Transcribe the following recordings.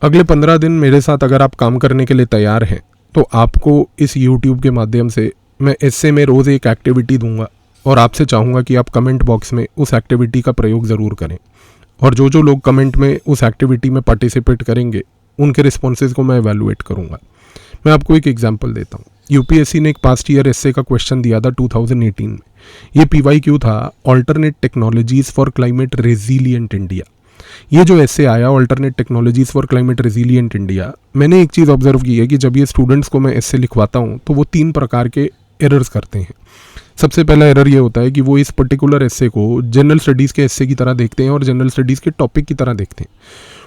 अगले 15 दिन मेरे साथ अगर आप काम करने के लिए तैयार हैं तो आपको इस यूट्यूब के माध्यम से मैं एस्से में रोज़ एक एक्टिविटी दूंगा और आपसे चाहूँगा कि आप कमेंट बॉक्स में उस एक्टिविटी का प्रयोग ज़रूर करें। और जो जो लोग कमेंट में उस एक्टिविटी में पार्टिसिपेट करेंगे उनके रिस्पॉन्सेज को मैं एवेलुएट करूँगा। मैं आपको एक एग्जांपल देता हूँ। यूपीएससी ने एक पास्ट ईयर एस्से का क्वेश्चन दिया था 2018 में। ये PYQ था, alternate technologies for climate resilient India. ये जो एस्से आया alternate technologies for climate resilient India, मैंने एक चीज़ ऑब्जर्व की है कि जब ये स्टूडेंट्स को मैं एस्से लिखवाता हूँ तो वो 3 प्रकार के एरर्स करते हैं। सबसे पहला एरर ये होता है कि वो इस पर्टिकुलर एस्से को जनरल स्टडीज़ के एस्से की तरह देखते हैं और जनरल स्टडीज़ के टॉपिक की तरह देखते हैं।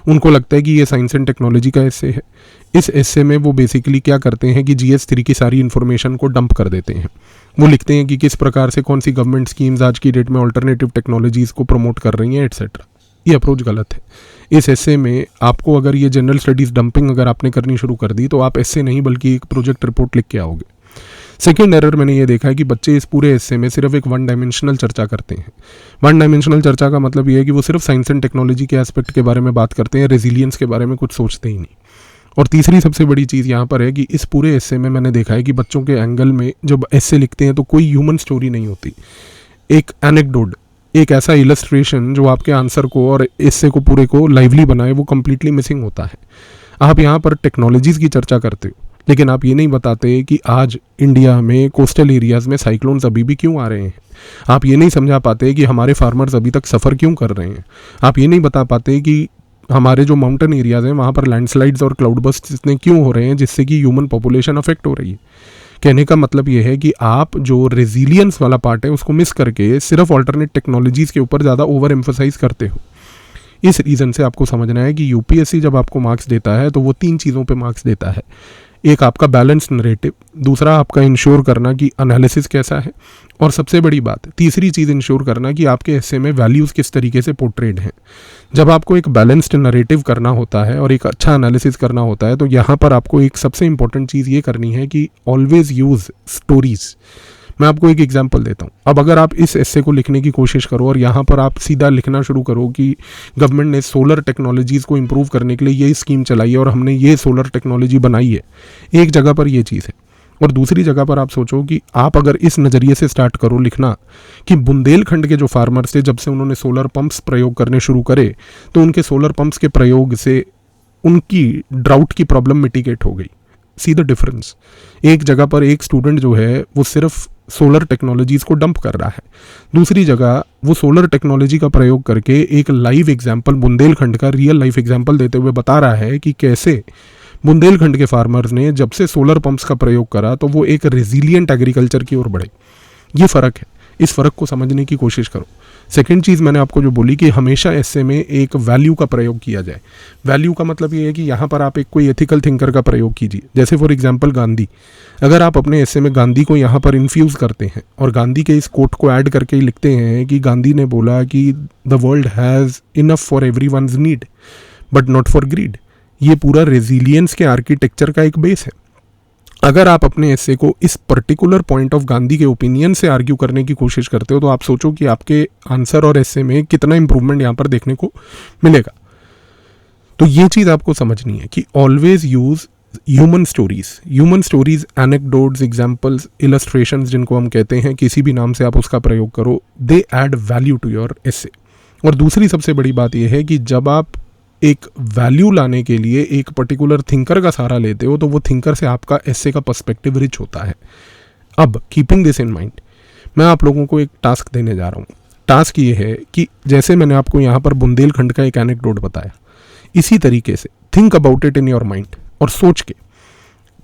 उनको लगता है कि ये साइंस एंड टेक्नोलॉजी का एस्से है। इस एस्से में वो बेसिकली क्या करते हैं कि GS3 की सारी इन्फॉर्मेशन को डंप कर देते हैं। वो लिखते हैं कि किस प्रकार से कौन सी गवर्नमेंट स्कीम्स आज की डेट में ऑल्टरनेटिव टेक्नोलॉजीज़ को प्रमोट कर रही हैं एट्सेट्रा। ये अप्रोच गलत है। इस एस्से में आपको अगर ये जनरल स्टडीज़ डंपिंग अगर आपने करनी शुरू कर दी तो आप एस्से नहीं बल्कि एक प्रोजेक्ट रिपोर्ट लिख के आओगे। सेकेंड एरर मैंने ये देखा है कि बच्चे इस पूरे एस्से में सिर्फ एक वन डायमेंशनल चर्चा करते हैं। वन डायमेंशनल चर्चा का मतलब ये है कि वो सिर्फ साइंस एंड टेक्नोलॉजी के एस्पेक्ट के बारे में बात करते हैं, रेजिलियंस के बारे में कुछ सोचते ही नहीं। और तीसरी सबसे बड़ी चीज़ यहाँ पर है कि इस पूरे एस्से में मैंने देखा है कि बच्चों के एंगल में जब एस्से लिखते हैं तो कोई ह्यूमन स्टोरी नहीं होती। एक एनेक्डोट, एक ऐसा इलस्ट्रेशन जो आपके आंसर को और एस्से को पूरे को लाइवली बनाए, वो कम्प्लीटली मिसिंग होता है। आप यहाँ पर टेक्नोलॉजीज़ की चर्चा करते हो लेकिन आप ये नहीं बताते कि आज इंडिया में कोस्टल एरियाज़ में साइक्लोन्स अभी भी क्यों आ रहे हैं। आप ये नहीं समझा पाते कि हमारे फार्मर्स अभी तक सफ़र क्यों कर रहे हैं। आप ये नहीं बता पाते कि हमारे जो माउंटेन एरियाज़ हैं वहाँ पर लैंडस्लाइड्स और क्लाउड बर्स्ट इतने क्यों हो रहे हैं जिससे कि ह्यूमन पॉपुलेशन अफेक्ट हो रही है। कहने का मतलब ये है कि आप जो रेजिलियंस वाला पार्ट है उसको मिस करके सिर्फ ऑल्टरनेट टेक्नोलॉजीज़ के ऊपर ज़्यादा ओवर एम्फोसाइज करते हो। इस रीज़न से आपको समझना है कि यूपीएससी जब आपको मार्क्स देता है तो वो 3 चीज़ों पे मार्क्स देता है। एक आपका बैलेंस नरेटिव, दूसरा आपका इंश्योर करना कि एनालिसिस कैसा है, और सबसे बड़ी बात तीसरी चीज़ इंश्योर करना कि आपके एस्से में वैल्यूज़ किस तरीके से पोर्ट्रेड हैं। जब आपको एक बैलेंस्ड नरेटिव करना होता है और एक अच्छा एनालिसिस करना होता है तो यहाँ पर आपको एक सबसे इंपॉर्टेंट चीज़ ये करनी है कि ऑलवेज़ यूज़ स्टोरीज़। मैं आपको एक एग्जांपल देता हूँ। अब अगर आप इस एस्से को लिखने की कोशिश करो और यहाँ पर आप सीधा लिखना शुरू करो कि गवर्नमेंट ने सोलर टेक्नोलॉजीज़ को इम्प्रूव करने के लिए ये स्कीम चलाई है और हमने ये सोलर टेक्नोलॉजी बनाई है, एक जगह पर ये चीज़ है। और दूसरी जगह पर आप सोचो कि आप अगर इस नज़रिए से स्टार्ट करो लिखना कि बुंदेलखंड के जो फार्मर्स थे जब से उन्होंने सोलर पंप्स प्रयोग करने शुरू करे तो उनके सोलर पंप्स के प्रयोग से उनकी ड्राउट की प्रॉब्लम मिटिगेट हो गई। See the difference. एक जगह पर एक स्टूडेंट जो है वो सिर्फ सोलर टेक्नोलॉजीज़ को डंप कर रहा है, दूसरी जगह वो सोलर टेक्नोलॉजी का प्रयोग करके एक लाइव एग्जाम्पल, बुंदेलखंड का रियल लाइफ एग्जाम्पल देते हुए बता रहा है कि कैसे बुंदेलखंड के फार्मर्स ने जब से सोलर पंप्स का प्रयोग करा तो वो एक रेजिलियंट एग्रीकल्चर की ओर बढ़े। ये फ़र्क है, इस फ़र्क को समझने की कोशिश करो। सेकेंड चीज़ मैंने आपको जो बोली कि हमेशा एस्से में एक वैल्यू का प्रयोग किया जाए। वैल्यू का मतलब ये है कि यहाँ पर आप एक कोई एथिकल थिंकर का प्रयोग कीजिए। जैसे फॉर एग्जांपल गांधी, अगर आप अपने एस्से में गांधी को यहाँ पर इन्फ्यूज़ करते हैं और गांधी के इस कोट को ऐड करके लिखते हैं कि गांधी ने बोला कि the world has enough for everyone's need but not for greed, ये पूरा रेजिलियंस के आर्किटेक्चर का एक बेस है। अगर आप अपने एस्से को इस पर्टिकुलर पॉइंट ऑफ गांधी के ओपिनियन से आर्ग्यू करने की कोशिश करते हो तो आप सोचो कि आपके आंसर और एस्से में कितना इंप्रूवमेंट यहाँ पर देखने को मिलेगा। तो ये चीज़ आपको समझनी है कि always use human stories, anecdotes, examples, illustrations जिनको हम कहते हैं, किसी भी नाम से आप उसका प्रयोग करो, they add value to your एस्से। और दूसरी सबसे बड़ी बात यह है कि जब आप एक वैल्यू लाने के लिए एक पर्टिकुलर थिंकर का सहारा लेते हो तो वो थिंकर से आपका एस्से का पर्सपेक्टिव रिच होता है। अब कीपिंग दिस इन माइंड मैं आप लोगों को एक टास्क देने जा रहा हूँ। टास्क ये है कि जैसे मैंने आपको यहाँ पर बुंदेलखंड का एक एनेक्डोट बताया, इसी तरीके से think about it in your mind और सोच के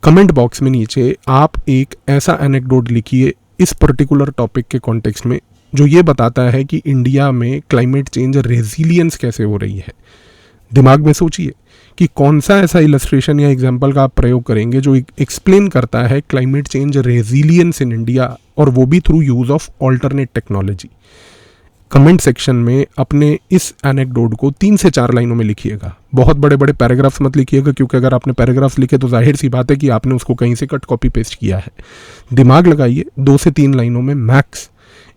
कमेंट बॉक्स में नीचे आप एक ऐसा एनेक्डोट लिखिए इस पर्टिकुलर टॉपिक के कॉन्टेक्स्ट में जो ये बताता है कि इंडिया में क्लाइमेट चेंज रेजिलियंस कैसे हो रही है। दिमाग में सोचिए कि कौन सा ऐसा इलस्ट्रेशन या एग्जाम्पल का आप प्रयोग करेंगे जो एक्सप्लेन करता है climate change resilience in India, और वो भी through use of alternate technology. Comment section में अपने इस एनेक्डोट को 3 से 4 लाइनों में लिखिएगा। बहुत बड़े बड़े पैराग्राफ्स मत लिखिएगा क्योंकि अगर आपने पैराग्राफ्स लिखे तो जाहिर सी बात है कि आपने उसको कहीं से कट कॉपी पेस्ट किया है। दिमाग लगाइए, 2 से 3 लाइनों में मैक्स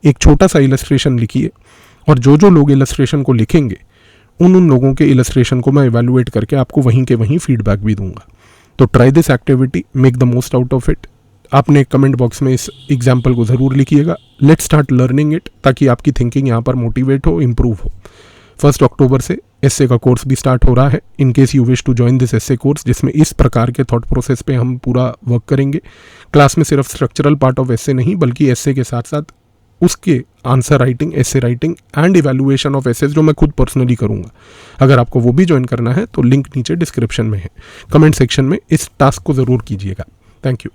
एक छोटा सा इलस्ट्रेशन लिखिए, और जो जो लोग इलस्ट्रेशन को लिखेंगे उन लोगों के इलस्ट्रेशन को मैं इवेलुएट करके आपको वहीं के वहीं फीडबैक भी दूंगा। तो try this activity, make the most out of it. आपने कमेंट बॉक्स में इस एग्जाम्पल को ज़रूर लिखिएगा। लेट्स स्टार्ट लर्निंग इट, ताकि आपकी थिंकिंग यहाँ पर मोटिवेट हो, इम्प्रूव हो। 1 अक्टूबर से एसए का कोर्स भी स्टार्ट हो रहा है। In case you wish to join this SA course, जिसमें इस प्रकार के थॉट प्रोसेस पे हम पूरा वर्क करेंगे। क्लास में सिर्फ स्ट्रक्चरल पार्ट ऑफ एसए नहीं, बल्कि एसए के साथ साथ उसके answer writing, SA writing and evaluation of essays, जो मैं खुद पर्सनली करूंगा। अगर आपको वो भी ज्वाइन करना है तो लिंक नीचे डिस्क्रिप्शन में है। कमेंट सेक्शन में इस टास्क को ज़रूर कीजिएगा। Thank you.